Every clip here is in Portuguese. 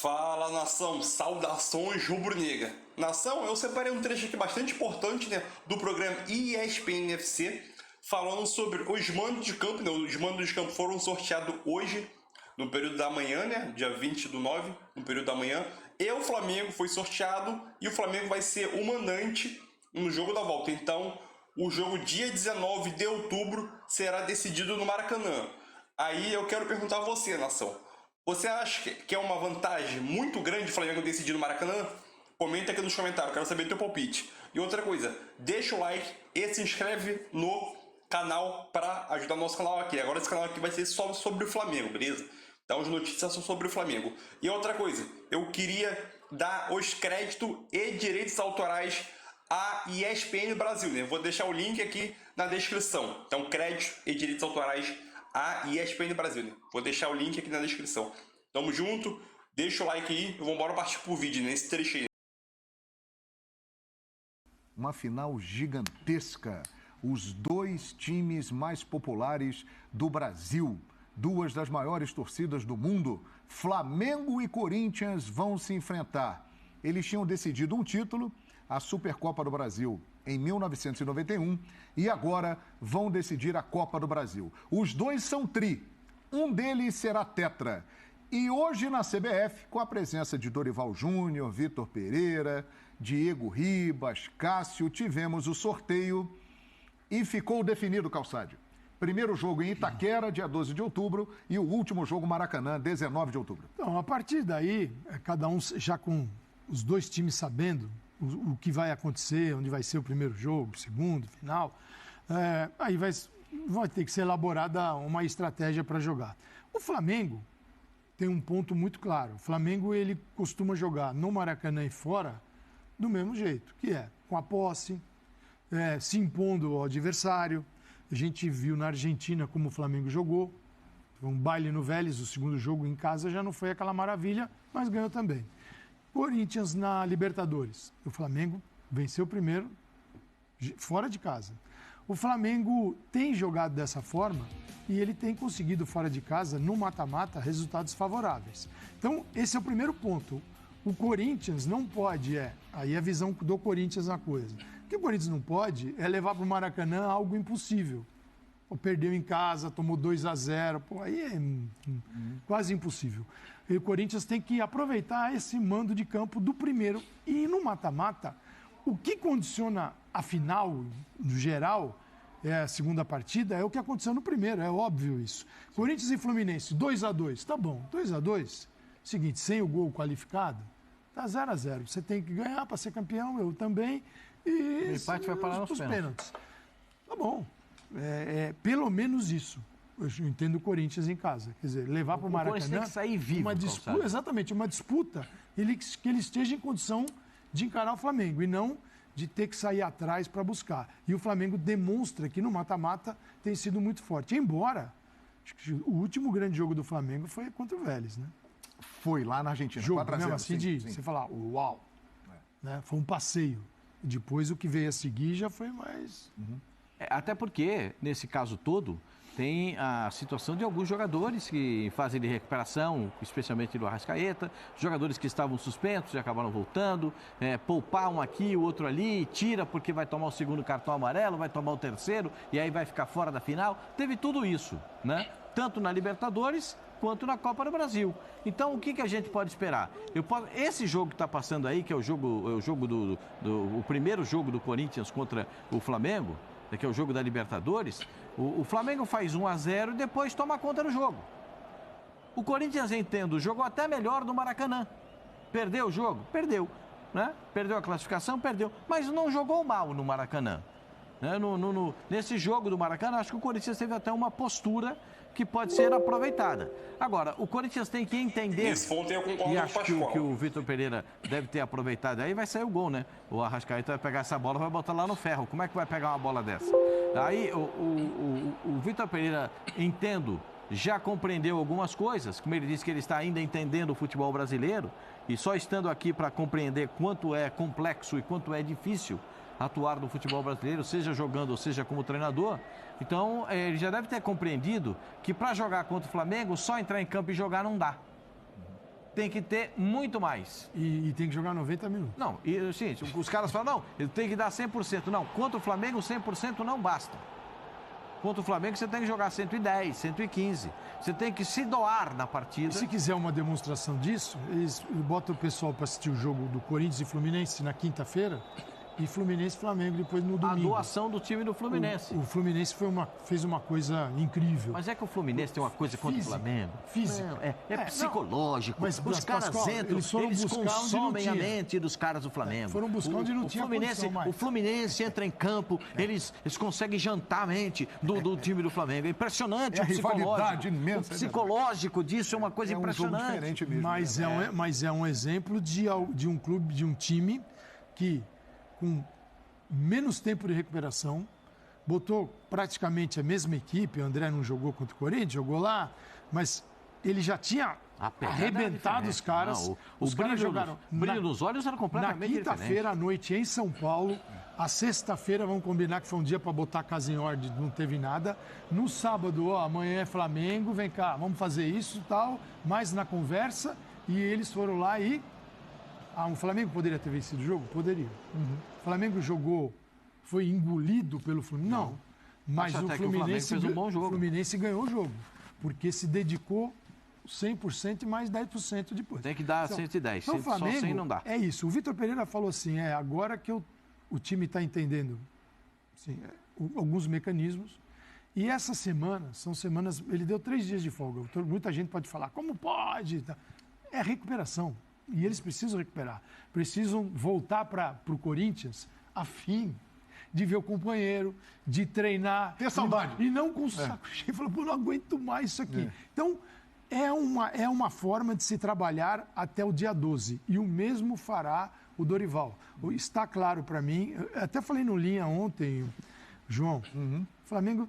Fala, nação, saudações rubro-negra. Nação, eu separei um trecho aqui bastante importante, né, do programa ESPN FC, falando sobre os mandos de campo, né? Os mandos de campo foram sorteados hoje, no período da manhã, né, dia 20/9, no período da manhã, e o Flamengo foi sorteado, e o Flamengo vai ser o mandante no jogo da volta. Então, o jogo dia 19 de outubro será decidido no Maracanã. Aí eu quero perguntar a você, nação. Você acha que é uma vantagem muito grande o Flamengo decidir no Maracanã? Comenta aqui nos comentários, quero saber o teu palpite. E outra coisa, deixa o like e se inscreve no canal para ajudar o nosso canal aqui. Agora esse canal aqui vai ser só sobre o Flamengo, beleza? Então as notícias são sobre o Flamengo. E outra coisa, eu queria dar os créditos e direitos autorais à ESPN Brasil, né? Vou deixar o link aqui na descrição. Então créditos e direitos autorais a ESPN Brasil, né? Vou deixar o link aqui na descrição. Tamo junto, deixa o like aí e vamos embora partir pro vídeo, nesse trecho aí. Uma final gigantesca. Os dois times mais populares do Brasil, duas das maiores torcidas do mundo, Flamengo e Corinthians, vão se enfrentar. Eles tinham decidido um título, a Supercopa do Brasil, em 1991, e agora vão decidir a Copa do Brasil. Os dois são tri, um deles será tetra. E hoje na CBF, com a presença de Dorival Júnior, Vitor Pereira, Diego Ribas, Cássio, tivemos o sorteio e ficou definido, Calçade. Primeiro jogo em Itaquera, dia 12 de outubro, e o último jogo Maracanã, 19 de outubro. Então, a partir daí, cada um já com os dois times sabendo o que vai acontecer, onde vai ser o primeiro jogo, o segundo, final, aí vai ter que ser elaborada uma estratégia para jogar. O Flamengo tem um ponto muito claro. O Flamengo, ele costuma jogar no Maracanã e fora do mesmo jeito, que é com a posse, se impondo ao adversário. A gente viu na Argentina como o Flamengo jogou. Foi um baile no Vélez, o segundo jogo em casa já não foi aquela maravilha, mas ganhou também. Corinthians na Libertadores. O Flamengo venceu o primeiro fora de casa. O Flamengo tem jogado dessa forma e ele tem conseguido fora de casa, no mata-mata, resultados favoráveis. Então, esse é o primeiro ponto. O Corinthians não pode, aí é a visão do Corinthians na coisa. O que o Corinthians não pode é levar para o Maracanã algo impossível. Perdeu em casa, tomou 2-0, aí é quase impossível. E o Corinthians tem que aproveitar esse mando de campo do primeiro. E no mata-mata, o que condiciona a final, no geral, a segunda partida, é o que aconteceu no primeiro, é óbvio isso. Corinthians e Fluminense, 2-2, tá bom, 2-2, seguinte, sem o gol qualificado, tá 0-0. Você tem que ganhar para ser campeão, eu também. E o empate vai parar nos pênaltis. Tá bom, pelo menos isso. Eu entendo o Corinthians em casa. Quer dizer, levar para o Maracanã... Corinthians tem que sair vivo, uma disputa, exatamente, uma disputa que ele esteja em condição de encarar o Flamengo e não de ter que sair atrás para buscar. E o Flamengo demonstra que no mata-mata tem sido muito forte. Embora, acho que o último grande jogo do Flamengo foi contra o Vélez, né? Foi lá na Argentina, jogo 4-0. Mesmo assim, sim. Você falar, uau! Né? Foi um passeio. Depois o que veio a seguir já foi mais... Até porque, nesse caso todo, tem a situação de alguns jogadores que fazem de recuperação, especialmente do Arrascaeta, jogadores que estavam suspensos e acabaram voltando, poupar um aqui, o outro ali, tira porque vai tomar o segundo cartão amarelo, vai tomar o terceiro e aí vai ficar fora da final. Teve tudo isso, né? Tanto na Libertadores quanto na Copa do Brasil. Então, o que a gente pode esperar? Esse jogo que está passando aí, que é o primeiro jogo do Corinthians contra o Flamengo, que é o jogo da Libertadores, o Flamengo faz 1-0 e depois toma conta do jogo. O Corinthians, entendo, jogou até melhor no Maracanã. Perdeu o jogo? Perdeu. Né? Perdeu a classificação? Perdeu. Mas não jogou mal no Maracanã. Né? Nesse jogo do Maracanã, acho que o Corinthians teve até uma postura que pode ser aproveitada. Agora, o Corinthians tem que entender... Nesse ponto eu concordo e com acho que o Vitor Pereira deve ter aproveitado. Aí vai sair o gol, né? O Arrascaeta vai pegar essa bola e vai botar lá no ferro. Como é que vai pegar uma bola dessa? Aí o Vitor Pereira, entendo, já compreendeu algumas coisas. Como ele disse que ele está ainda entendendo o futebol brasileiro. E só estando aqui para compreender quanto é complexo e quanto é difícil atuar no futebol brasileiro, seja jogando ou seja como treinador. Então, ele já deve ter compreendido que para jogar contra o Flamengo, só entrar em campo e jogar não dá. tem que ter muito mais. E tem que jogar 90 minutos. Não, e assim, os caras falam, não, ele tem que dar 100%. Não, contra o Flamengo, 100% não basta. Contra o Flamengo, você tem que jogar 110, 115. Você tem que se doar na partida. E se quiser uma demonstração disso, eles botam o pessoal para assistir o jogo do Corinthians e Fluminense na quinta-feira e Fluminense e Flamengo depois no domingo. A doação do time do Fluminense. O Fluminense fez uma coisa incrível. Mas é que o Fluminense tem uma coisa contra o Flamengo. Física. Não, é psicológico. Mas, os caras Pascoal, entram, eles consomem a mente dos caras do Flamengo. Foram buscar onde não tinha condição mais. O Fluminense entra em campo, eles conseguem jantar a mente do time do Flamengo. É impressionante o psicológico. Imensa, o psicológico disso é uma coisa impressionante. Jogo diferente mesmo, mas é um exemplo de um clube, de um time que, com menos tempo de recuperação, botou praticamente a mesma equipe. O André não jogou contra o Corinthians, jogou lá, mas ele já tinha arrebentado os caras. Não, os caras jogaram. O brilho nos olhos era completamente diferente. Na quinta-feira à noite em São Paulo, a sexta-feira, vamos combinar que foi um dia para botar a casa em ordem, não teve nada. No sábado, amanhã é Flamengo, vem cá, vamos fazer isso e tal, mais na conversa, e eles foram lá e... o Flamengo poderia ter vencido o jogo? Poderia. O Flamengo jogou, foi engolido pelo Fluminense? Não. Mas o Fluminense fez um bom jogo. O Fluminense ganhou o jogo, porque se dedicou 100% e mais 10% depois. Tem que dar 110, então, Flamengo, só 100 não dá. É isso. O Vitor Pereira falou assim, agora que o time está entendendo assim, alguns mecanismos. E essas semanas, são semanas... Ele deu 3 dias de folga. Muita gente pode falar, como pode? É recuperação. E eles precisam recuperar. Precisam voltar para o Corinthians a fim de ver o companheiro, de treinar. Ter saudade. E não com o saco cheio. Falou, não aguento mais isso aqui. Então, é uma forma de se trabalhar até o dia 12. E o mesmo fará o Dorival. Está claro para mim, eu até falei no Linha ontem, João, o Flamengo,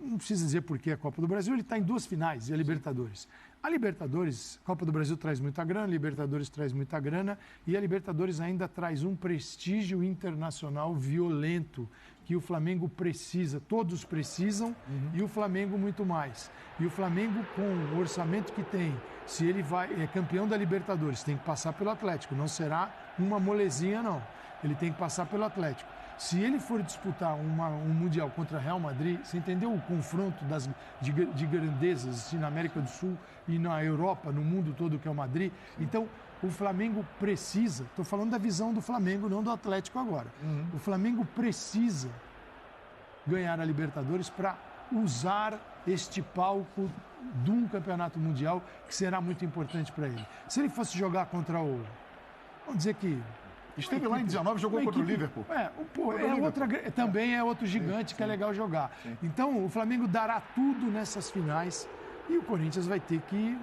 não precisa dizer por que a Copa do Brasil, ele está em 2 finais, e a Libertadores. A Libertadores, a Copa do Brasil traz muita grana, a Libertadores traz muita grana e a Libertadores ainda traz um prestígio internacional violento que o Flamengo precisa, todos precisam e o Flamengo muito mais. E o Flamengo, com o orçamento que tem, se ele é campeão da Libertadores, tem que passar pelo Atlético, não será uma molezinha não, ele tem que passar pelo Atlético. Se ele for disputar um Mundial contra Real Madrid, você entendeu o confronto de grandezas assim, na América do Sul e na Europa, no mundo todo que é o Madrid? Então, o Flamengo precisa, estou falando da visão do Flamengo, não do Atlético agora. O Flamengo precisa ganhar a Libertadores para usar este palco de um campeonato mundial que será muito importante para ele. Se ele fosse jogar contra o... Vamos dizer que... Esteve lá em 19, jogou contra o Liverpool. Também é outro gigante que é legal jogar. Sim. Então, o Flamengo dará tudo nessas finais e o Corinthians vai ter que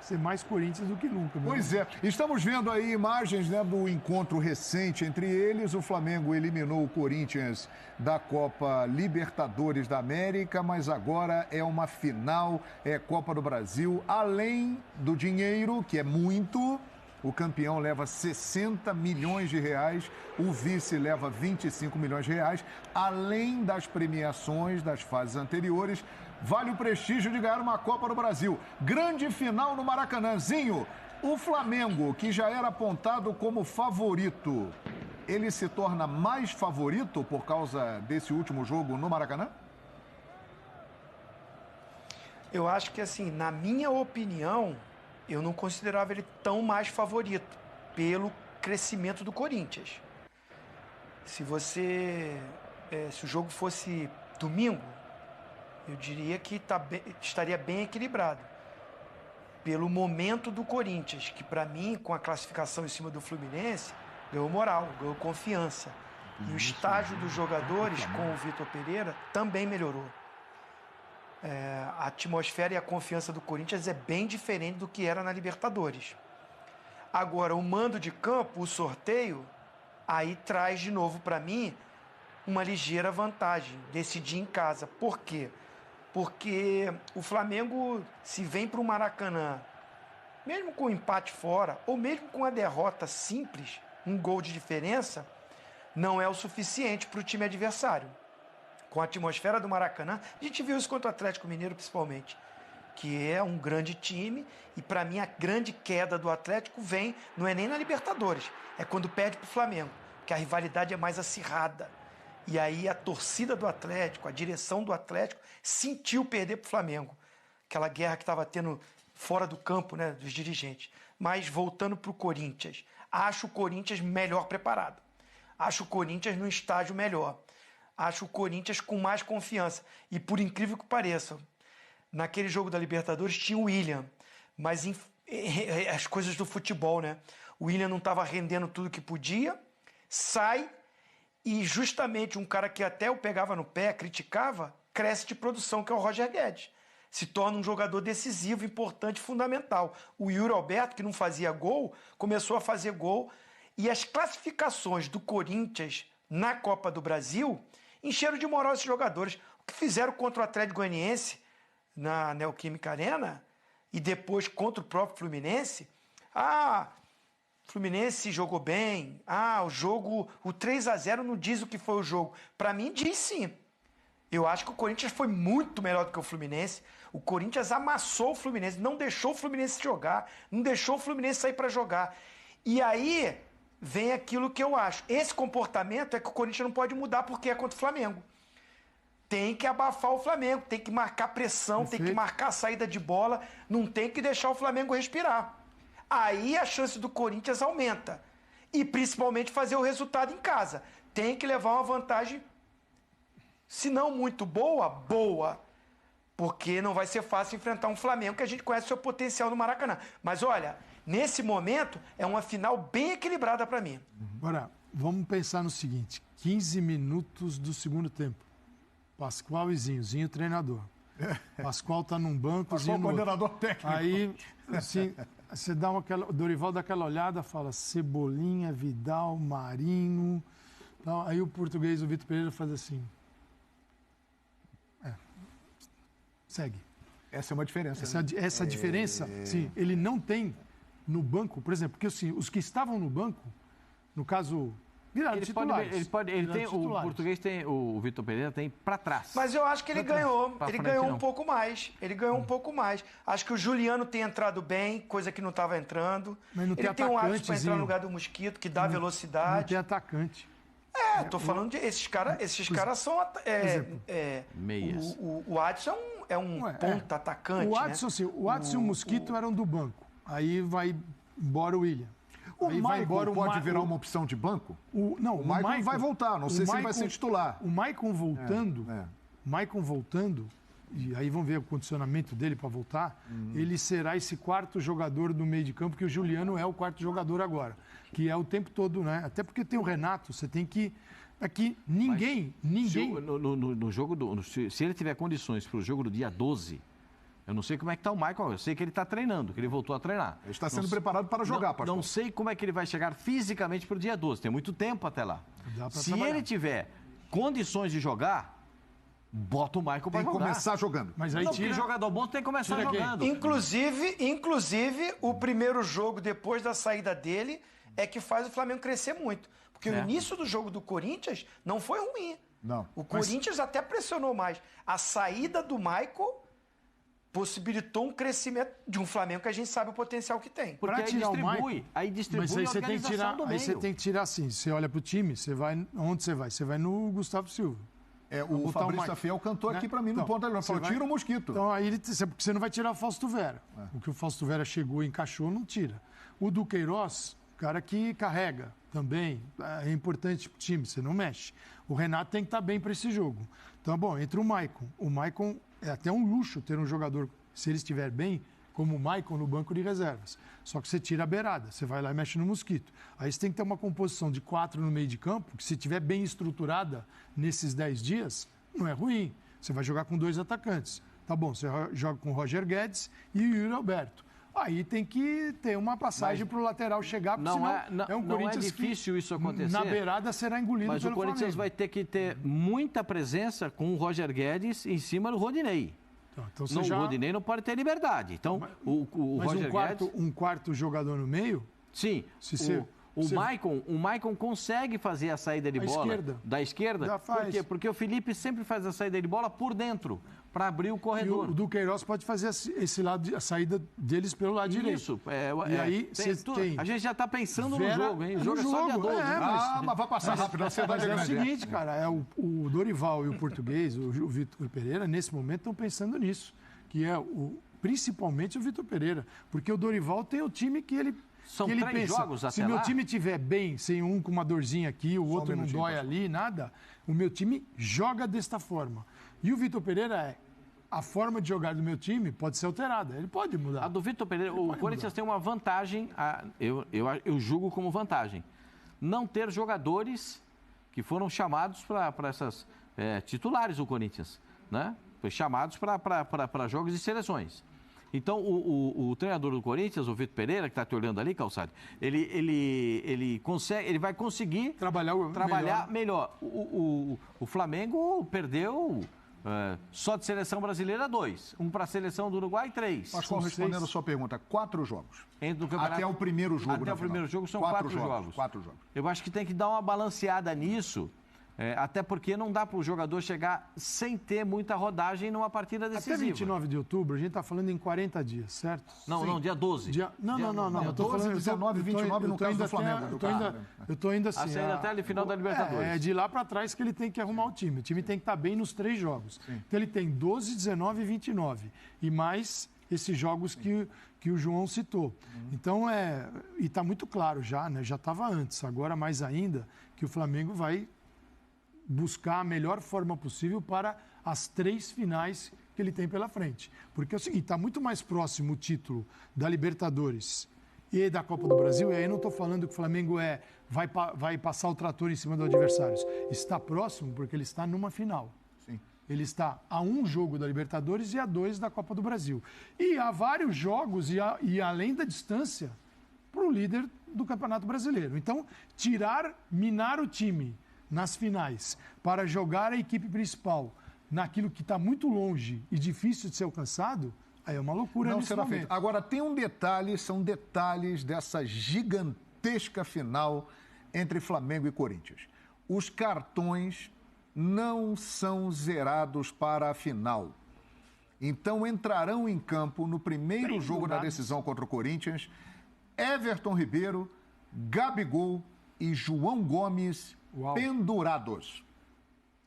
ser mais Corinthians do que nunca. Pois é. Estamos vendo aí imagens do encontro recente entre eles. O Flamengo eliminou o Corinthians da Copa Libertadores da América, mas agora é uma final, é Copa do Brasil. Além do dinheiro, que é muito... O campeão leva 60 milhões de reais, o vice leva 25 milhões de reais. Além das premiações das fases anteriores, vale o prestígio de ganhar uma Copa do Brasil. Grande final no Maracanãzinho. O Flamengo, que já era apontado como favorito, ele se torna mais favorito por causa desse último jogo no Maracanã? Eu acho que, assim, na minha opinião... Eu não considerava ele tão mais favorito pelo crescimento do Corinthians. Se o jogo fosse domingo, eu diria que estaria bem equilibrado. Pelo momento do Corinthians, que para mim, com a classificação em cima do Fluminense, ganhou moral, ganhou confiança. E o estágio dos jogadores com o Vitor Pereira também melhorou. A atmosfera e a confiança do Corinthians é bem diferente do que era na Libertadores. Agora, o mando de campo, o sorteio, aí traz de novo para mim uma ligeira vantagem, decidir em casa. Por quê? Porque o Flamengo, se vem para o Maracanã, mesmo com o empate fora, ou mesmo com a derrota simples, um gol de diferença, não é o suficiente para o time adversário. Com a atmosfera do Maracanã, a gente viu isso contra o Atlético Mineiro principalmente. que é um grande time, e para mim a grande queda do Atlético não é nem na Libertadores, é quando perde para o Flamengo, que a rivalidade é mais acirrada. E aí a torcida do Atlético, a direção do Atlético, sentiu perder para o Flamengo. Aquela guerra que estava tendo fora do campo, né, dos dirigentes. Mas voltando para o Corinthians, acho o Corinthians melhor preparado. Acho o Corinthians num estágio melhor. Acho o Corinthians com mais confiança. E por incrível que pareça, naquele jogo da Libertadores tinha o William, mas as coisas do futebol, né? O William não estava rendendo tudo que podia, sai e justamente um cara que até eu pegava no pé, criticava, cresce de produção, que é o Roger Guedes. Se torna um jogador decisivo, importante, fundamental. O Yuri Alberto, que não fazia gol, começou a fazer gol. E as classificações do Corinthians na Copa do Brasil encheram de moral esses jogadores. O que fizeram contra o Atlético Goianiense na Neoquímica Arena e depois contra o próprio Fluminense. O Fluminense jogou bem. O 3-0 não diz o que foi o jogo. Para mim, diz sim. Eu acho que o Corinthians foi muito melhor do que o Fluminense. O Corinthians amassou o Fluminense, não deixou o Fluminense jogar, não deixou o Fluminense sair para jogar. E aí vem aquilo que eu acho. Esse comportamento é que o Corinthians não pode mudar porque é contra o Flamengo. Tem que abafar o Flamengo, tem que marcar pressão, tem que marcar a saída de bola, não tem que deixar o Flamengo respirar. Aí a chance do Corinthians aumenta. E principalmente fazer o resultado em casa. Tem que levar uma vantagem, se não muito boa. Porque não vai ser fácil enfrentar um Flamengo que a gente conhece o seu potencial no Maracanã. Mas olha, nesse momento é uma final bem equilibrada para mim. Agora, vamos pensar no seguinte: 15 minutos do segundo tempo. Pascoal e Zinho treinador. Pascoal tá num banco, Zinho no coordenador técnico. Aí, assim, você dá o Dorival dá aquela olhada, fala Cebolinha, Vidal, Marinho. Então, aí o português, o Vitor Pereira, faz assim. Segue. Essa é uma diferença. Essa diferença, sim, ele não tem no banco, por exemplo, porque assim, os que estavam no banco, no caso, viraram titulares. O português tem, o Vitor Pereira tem para trás. Mas eu acho que ele ganhou. Ele ganhou um pouco mais. Ele ganhou um pouco mais. Acho que o Juliano tem entrado bem, coisa que não estava entrando. Mas não ele tem um hábito para entrar no lugar do Mosquito, que dá velocidade. Não tem atacante. Tô falando de esses caras são meias. O Adson é um ponta atacante. O Adson, né? O Adson e o Mosquito eram do banco. Aí vai embora o William. O Maicon pode virar uma opção de banco? O Maicon vai voltar, não sei se ele vai ser titular. O Maicon voltando, e aí vamos ver o condicionamento dele para voltar, ele será esse quarto jogador do meio de campo, que o Juliano é o quarto jogador agora, que é o tempo todo, né? Até porque tem o Renato, você tem que... Aqui, ninguém... No jogo se ele tiver condições para o jogo do dia 12... Eu não sei como é que está o Michael, eu sei que ele está treinando, que ele voltou a treinar. Ele está sendo preparado para jogar, pastor. Não sei como é que ele vai chegar fisicamente para o dia 12, tem muito tempo até lá. Se ele tiver condições de jogar, bota o Michael para jogar. Tem que começar jogando. Mas aí porque jogador bom tem que começar jogando. Inclusive, o primeiro jogo depois da saída dele é que faz o Flamengo crescer muito. Porque o início do jogo do Corinthians não foi ruim. Não. O Corinthians até pressionou mais. A saída do Michael possibilitou um crescimento de um Flamengo que a gente sabe o potencial que tem. Porque aí distribui mas a organização do meio. Aí você tem que tirar assim, você olha pro time, você vai... Onde você vai? Você vai no Gustavo Silva. O Fabrício Fiel cantou aqui para mim no ponto, ele falou, tira o Mosquito. Então aí porque você não vai tirar o Fausto Vera. O que o Fausto Vera chegou e encaixou, não tira. O Duqueiroz, cara que carrega também, é importante pro time, você não mexe. O Renato tem que estar bem para esse jogo. Então, bom, entre o Maicon. O Maicon é até um luxo ter um jogador, se ele estiver bem, como o Maicon no banco de reservas. Só que você tira a beirada, você vai lá e mexe no Mosquito. Aí você tem que ter uma composição de 4 no meio de campo, que se estiver bem estruturada nesses 10 dias, não é ruim. Você vai jogar com 2 atacantes. Tá bom, você joga com o Roger Guedes e o Yuri Alberto. Aí tem que ter uma passagem para o lateral chegar, porque senão não é difícil isso acontecer. Na beirada será engolido pelo Flamengo. Mas o Corinthians vai ter que ter muita presença com o Roger Guedes em cima do Rodinei. Então, O Rodinei não pode ter liberdade. Então, o Roger Guedes... um quarto jogador no meio? Sim. O Maicon consegue fazer a saída de bola da esquerda. Já faz. Por quê? Porque o Felipe sempre faz a saída de bola por dentro. para abrir o E corredor. o Duqueiroz pode fazer esse lado, a saída deles pelo lado direito. Isso. E aí você tem... A gente já está pensando Vera no jogo, hein? O no jogo é só dia jogo, 12. mas vai passar rápido, a ansiedade é é o grande. seguinte, cara, o Dorival e o português, o Vitor Pereira, nesse momento estão pensando nisso, que é principalmente o Vitor Pereira, porque o Dorival tem o time que ele São que ele 3 pensa, jogos até se meu lá? time tiver bem, sem um com uma dorzinha aqui, o outro não minutinho, dói pastor. ali, nada, o meu time joga desta forma. E o Vitor Pereira a forma de jogar do meu time pode ser alterada, ele pode mudar. A do Vitor Pereira, o pode Corinthians mudar. tem uma vantagem, eu julgo como vantagem, não ter jogadores que foram chamados para essas titulares do Corinthians, né? Foi chamados para jogos e seleções. Então, o treinador do Corinthians, o Vitor Pereira, que está te olhando ali, Calçade, ele vai conseguir trabalhar melhor. O Flamengo perdeu só de seleção brasileira 2, um para a seleção do Uruguai 3. Pascoal, respondendo a sua pergunta, 4 jogos. Até o primeiro jogo. Até o primeiro jogo são 4 jogos. 4 jogos. Eu acho que tem que dar uma balanceada nisso, até porque não dá para o jogador chegar sem ter muita rodagem numa partida decisiva. Até 29 de outubro, a gente está falando em 40 dias, certo? Não, dia 12. Não. Eu tô 12, falando, 19, 29 no caso do Flamengo. Eu tô indo assim. Até a final da Libertadores. É de lá para trás que ele tem que arrumar o time. O time tem que estar bem nos 3 jogos. Sim. Então ele tem 12, 19 e 29. E mais esses jogos que o João citou. Então, e está muito claro já, né? Já estava antes. Agora, mais ainda, que o Flamengo vai buscar a melhor forma possível para as 3 finais que ele tem pela frente. Porque é o seguinte, está muito mais próximo o título da Libertadores e da Copa do Brasil, e aí não estou falando que o Flamengo vai passar o trator em cima do adversário. Está próximo porque ele está numa final. Sim. Ele está a 1 jogo da Libertadores e a 2 da Copa do Brasil. E há vários jogos, e além da distância, para o líder do Campeonato Brasileiro. Então, minar o time nas finais para jogar a equipe principal naquilo que está muito longe e difícil de ser alcançado, aí é uma loucura Não nesse será momento. feito. Agora, tem um detalhe, são detalhes dessa gigantesca final entre Flamengo e Corinthians. Os cartões não são zerados para a final. Então, entrarão em campo no primeiro jogo da decisão contra o Corinthians Everton Ribeiro, Gabigol e João Gomes pendurados.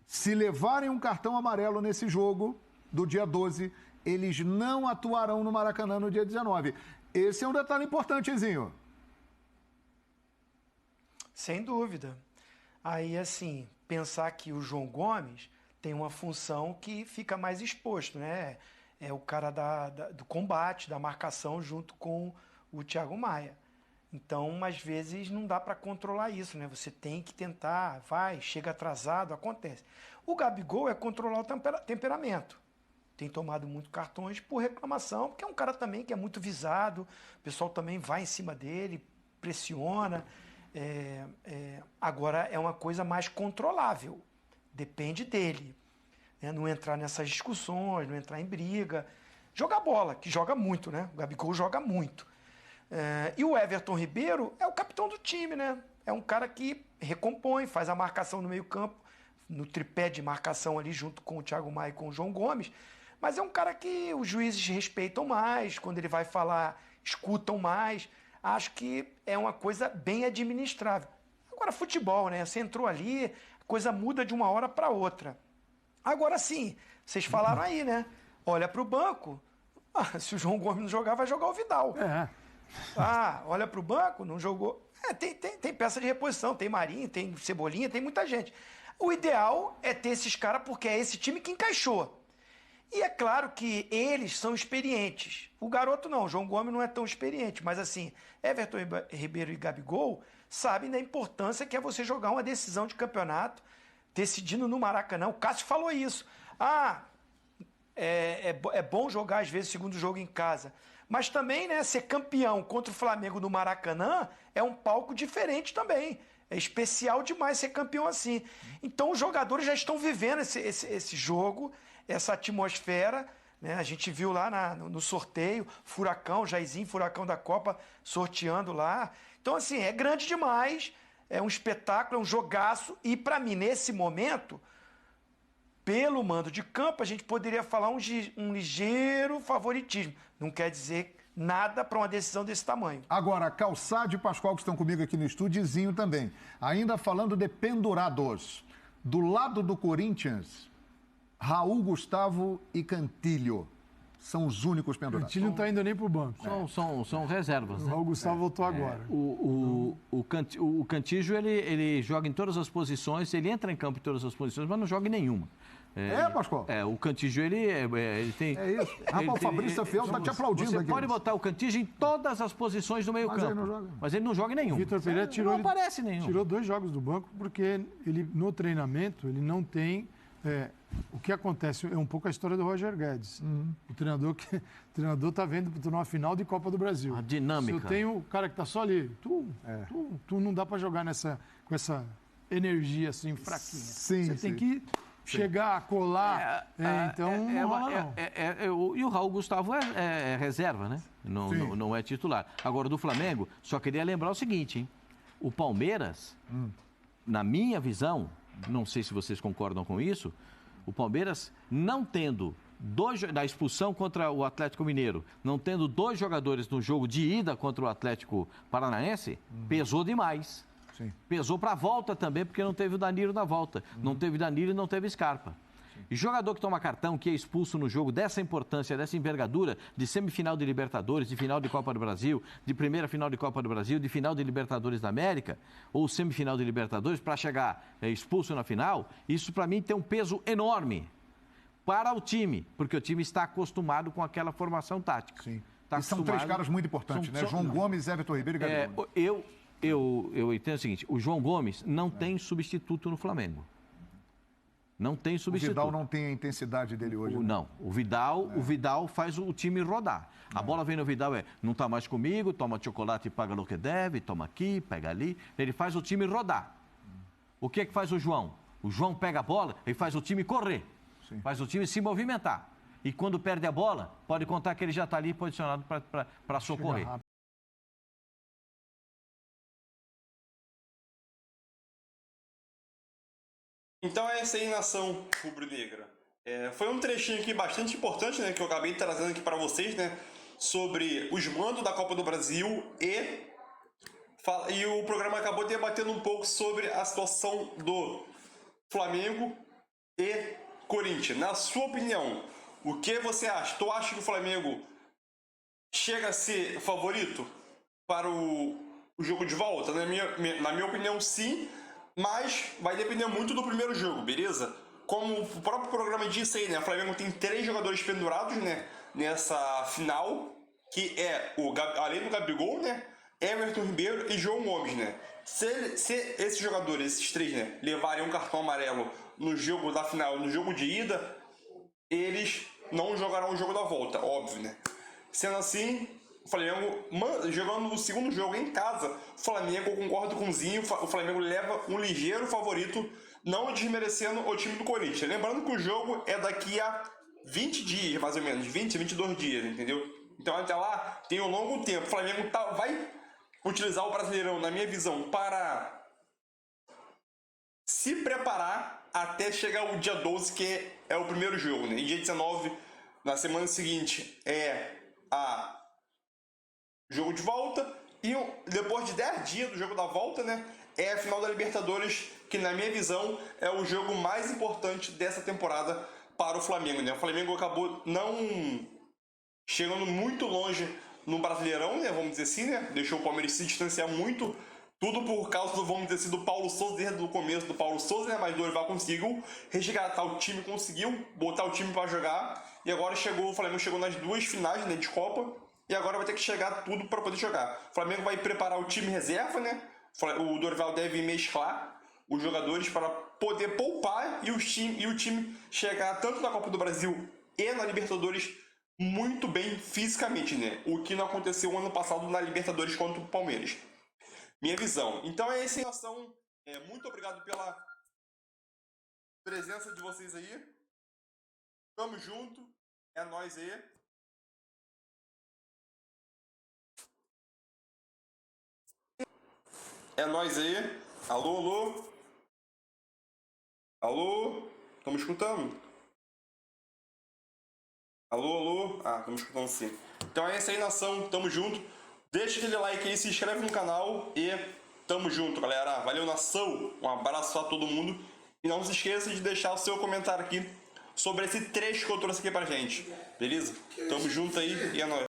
Se levarem um cartão amarelo nesse jogo do dia 12, eles não atuarão no Maracanã no dia 19. Esse é um detalhe importante, Zinho. Sem dúvida. Aí, assim, pensar que o João Gomes tem uma função que fica mais exposto, né? É o cara do combate, da marcação junto com o Thiago Maia. Então, às vezes, não dá para controlar isso, né? Você tem que tentar, chega atrasado, acontece. O Gabigol é controlar o temperamento. Tem tomado muito cartões por reclamação, porque é um cara também que é muito visado, o pessoal também vai em cima dele, pressiona. Agora, é uma coisa mais controlável, depende dele. Né? Não entrar nessas discussões, não entrar em briga. Jogar bola, que joga muito, né? O Gabigol joga muito. E o Everton Ribeiro é o capitão do time, né? É um cara que recompõe, faz a marcação no meio-campo, no tripé de marcação ali junto com o Thiago Maia e com o João Gomes. Mas é um cara que os juízes respeitam mais, quando ele vai falar, escutam mais. Acho que é uma coisa bem administrável. Agora, futebol, né? Você entrou ali, a coisa muda de uma hora para outra. Agora sim, vocês falaram aí, né? Olha para o banco, se o João Gomes não jogar, vai jogar o Vidal. Olha para o banco, não jogou. Tem peça de reposição, tem Marinho, tem Cebolinha, tem muita gente. O ideal é ter esses caras porque é esse time que encaixou. E é claro que eles são experientes. O garoto não, o João Gomes não é tão experiente, mas assim, Everton Ribeiro e Gabigol sabem da importância que é você jogar uma decisão de campeonato, decidindo no Maracanã. O Cássio falou isso. É bom jogar às vezes o segundo jogo em casa. Mas também, né, ser campeão contra o Flamengo no Maracanã é um palco diferente também. É especial demais ser campeão assim. Então os jogadores já estão vivendo esse jogo, essa atmosfera. Né? A gente viu lá no sorteio, Furacão, Jairzinho, Furacão da Copa, sorteando lá. Então, assim, é grande demais, é um espetáculo, é um jogaço. E para mim, nesse momento, pelo mando de campo, a gente poderia falar um ligeiro favoritismo. Não quer dizer nada para uma decisão desse tamanho. Agora, Calçade e Pascoal, que estão comigo aqui no estúdio, e Zinho também. Ainda falando de pendurados. Do lado do Corinthians, Raul, Gustavo e Cantilho. São os únicos O pendurados. Cantilho não está indo nem para o banco. São reservas, O né? Raul Gustavo voltou agora. O Cantígio, ele joga em todas as posições, ele entra em campo em todas as posições, mas não joga em nenhuma. Pascoal? O Cantígio, ele tem... É isso. Rapaz, o Fabrício Fiel está te aplaudindo Você aqui. pode botar o Cantígio em todas as posições do meio Mas campo. ele não joga. Mas ele não joga em nenhum. Vitor Pereira tirou, Não aparece nenhum. tirou 2 jogos do banco porque ele, no treinamento, ele não tem... o que acontece é um pouco a história do Roger Guedes. O treinador está vendo para uma final de Copa do Brasil. A dinâmica. Se eu tenho o cara que está só ali, tu não dá para jogar com essa energia assim fraquinha. Sim, Você tem que chegar, colar. Então não rola não. E o Raul Gustavo é reserva, né? Não é titular. Agora, do Flamengo, só queria lembrar o seguinte, hein? O Palmeiras, na minha visão, não sei se vocês concordam com isso, o Palmeiras não tendo na expulsão contra o Atlético Mineiro, não tendo 2 jogadores no jogo de ida contra o Atlético Paranaense, pesou demais. Sim. Pesou para a volta também, porque não teve o Danilo na volta. Não teve Danilo e não teve Scarpa. E jogador que toma cartão, que é expulso no jogo dessa importância, dessa envergadura, de semifinal de Libertadores, de final de Copa do Brasil, de primeira final de Copa do Brasil, de final de Libertadores da América, ou semifinal de Libertadores, para chegar expulso na final, isso para mim tem um peso enorme para o time, porque o time está acostumado com aquela formação tática. Sim. Tá E são 3 caras muito importantes, né? João Gomes, Everton Ribeiro e Gabigol. Eu entendo o seguinte, o João Gomes não tem substituto no Flamengo. Não tem substituto. O Vidal não tem a intensidade dele hoje. Né? Não, o Vidal faz o time rodar. A bola vem no Vidal, não está mais comigo, toma chocolate e paga no que deve, toma aqui, pega ali. Ele faz o time rodar. O que faz o João? O João pega a bola e faz o time correr. Sim. Faz o time se movimentar. E quando perde a bola, pode contar que ele já está ali posicionado para socorrer. Então é essa aí, nação rubro-negra. Foi um trechinho aqui bastante importante, né, que eu acabei trazendo aqui para vocês, né, sobre os mandos da Copa do Brasil e o programa acabou debatendo um pouco sobre a situação do Flamengo e Corinthians. Na sua opinião, o que você acha? Tu acha que o Flamengo chega a ser favorito para o jogo de volta? Na minha opinião, sim. Mas vai depender muito do primeiro jogo, beleza? Como o próprio programa disse aí, né? O Flamengo tem 3 jogadores pendurados, né? Nessa final, que é além do Gabigol, né? Everton Ribeiro e João Gomes, né? Se esses jogadores, esses 3, né? Levarem um cartão amarelo no jogo da final, no jogo de ida, eles não jogarão o jogo da volta, óbvio, né? Sendo assim, o Flamengo, jogando o segundo jogo em casa, o Flamengo, eu concordo com o Zinho, o Flamengo leva um ligeiro favorito, não desmerecendo o time do Corinthians. Lembrando que o jogo é daqui a 20 dias, mais ou menos, 20, 22 dias, entendeu? Então até lá tem um longo tempo. O Flamengo vai utilizar o Brasileirão, na minha visão, para se preparar até chegar o dia 12, que é o primeiro jogo, né? E dia 19, na semana seguinte, jogo de volta, e depois de 10 dias do jogo da volta, né, é a final da Libertadores, que na minha visão é o jogo mais importante dessa temporada para o Flamengo, né? O Flamengo acabou não chegando muito longe no Brasileirão, né, vamos dizer assim, né? Deixou o Palmeiras se distanciar muito, tudo por causa do, vamos dizer assim, do Paulo Souza, desde o começo do Paulo Souza, né? Mas o Dorival conseguiu resgatar o time, conseguiu botar o time para jogar, e agora o Flamengo chegou nas 2 finais, né, de Copa. E agora vai ter que chegar tudo para poder jogar. O Flamengo vai preparar o time reserva, né? O Dorival deve mesclar os jogadores para poder poupar e o time chegar tanto na Copa do Brasil e na Libertadores muito bem fisicamente, né? O que não aconteceu ano passado na Libertadores contra o Palmeiras. Minha visão. Então é essa informação. Muito obrigado pela presença de vocês aí. Tamo junto. É nóis aí. É nóis aí. Alô, alô. Alô. Estamos escutando. Alô, alô? Ah, estamos escutando sim. Então é isso aí, nação. Tamo junto. Deixa aquele like aí, se inscreve no canal e tamo junto, galera. Valeu, nação. Um abraço a todo mundo. E não se esqueça de deixar o seu comentário aqui sobre esse trecho que eu trouxe aqui pra gente. Beleza? Tamo junto aí e é nóis.